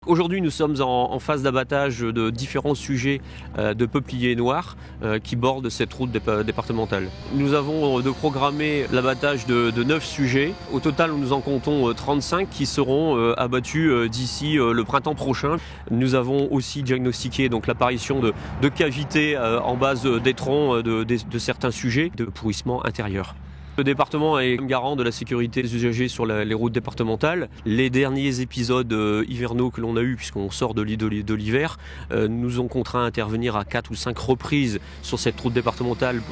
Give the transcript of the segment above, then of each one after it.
Aujourd'hui, nous sommes en phase d'abattage de différents sujets de peupliers noirs qui bordent cette route départementale. Nous avons de programmer l'abattage de 9 sujets. Au total, nous en comptons 35 qui seront abattus d'ici le printemps prochain. Nous avons aussi diagnostiqué donc l'apparition de cavités en base d'étrons de certains sujets de pourrissement intérieur. Le département est garant de la sécurité des usagers sur les routes départementales. Les derniers épisodes hivernaux que l'on a eus, puisqu'on sort de l'hiver, nous ont contraint à intervenir à 4 ou 5 reprises sur cette route départementale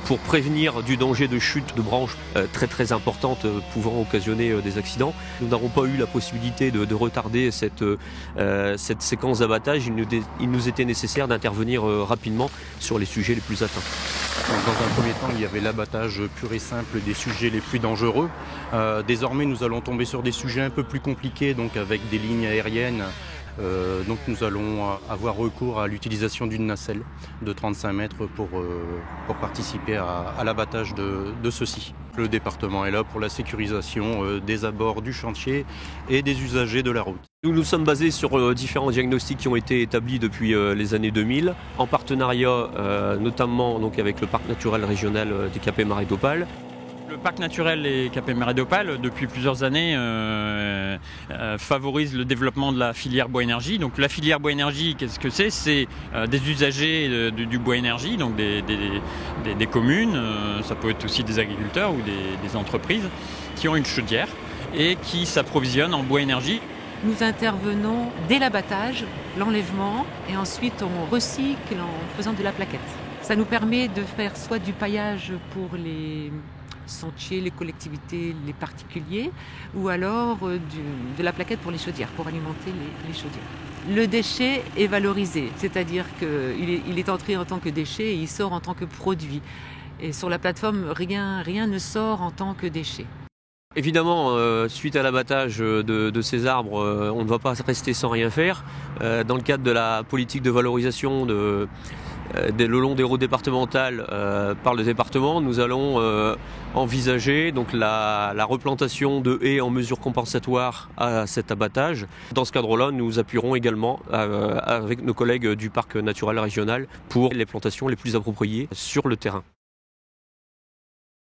pour prévenir du danger de chute de branches très importantes pouvant occasionner des accidents. Nous n'avons pas eu la possibilité de retarder cette séquence d'abattage. Il nous était nécessaire d'intervenir rapidement sur les sujets les plus atteints. Dans un premier temps, il y avait l'abattage pur et simple des sujets les plus dangereux. Désormais, nous allons tomber sur des sujets un peu plus compliqués, donc avec des lignes aériennes. Donc nous allons avoir recours à l'utilisation d'une nacelle de 35 mètres pour participer à l'abattage de ceux-ci. Le département est là pour la sécurisation des abords du chantier et des usagers de la route. Nous nous sommes basés sur différents diagnostics qui ont été établis depuis les années 2000, en partenariat notamment donc, avec le parc naturel régional des Capets Marais d'Opale. Le parc naturel des Capets Marais d'Opale, depuis plusieurs années, favorise le développement de la filière bois énergie. Donc la filière bois énergie, qu'est-ce que c'est? C'est des usagers du bois énergie, donc des communes, ça peut être aussi des agriculteurs ou des entreprises qui ont une chaudière et qui s'approvisionnent en bois énergie. Nous intervenons dès l'abattage, l'enlèvement et ensuite on recycle en faisant de la plaquette. Ça nous permet de faire soit du paillage pour les sentiers, les collectivités, les particuliers, ou alors de la plaquette pour les chaudières, pour alimenter les chaudières. Le déchet est valorisé, c'est-à-dire qu'il est entré en tant que déchet et il sort en tant que produit. Et sur la plateforme, rien ne sort en tant que déchet. Évidemment, suite à l'abattage de ces arbres, on ne va pas rester sans rien faire. Dans le cadre de la politique de valorisation le long des routes départementales par le département, nous allons envisager donc la replantation de haies en mesure compensatoire à cet abattage. Dans ce cadre-là, nous appuierons également avec nos collègues du parc naturel régional pour les plantations les plus appropriées sur le terrain.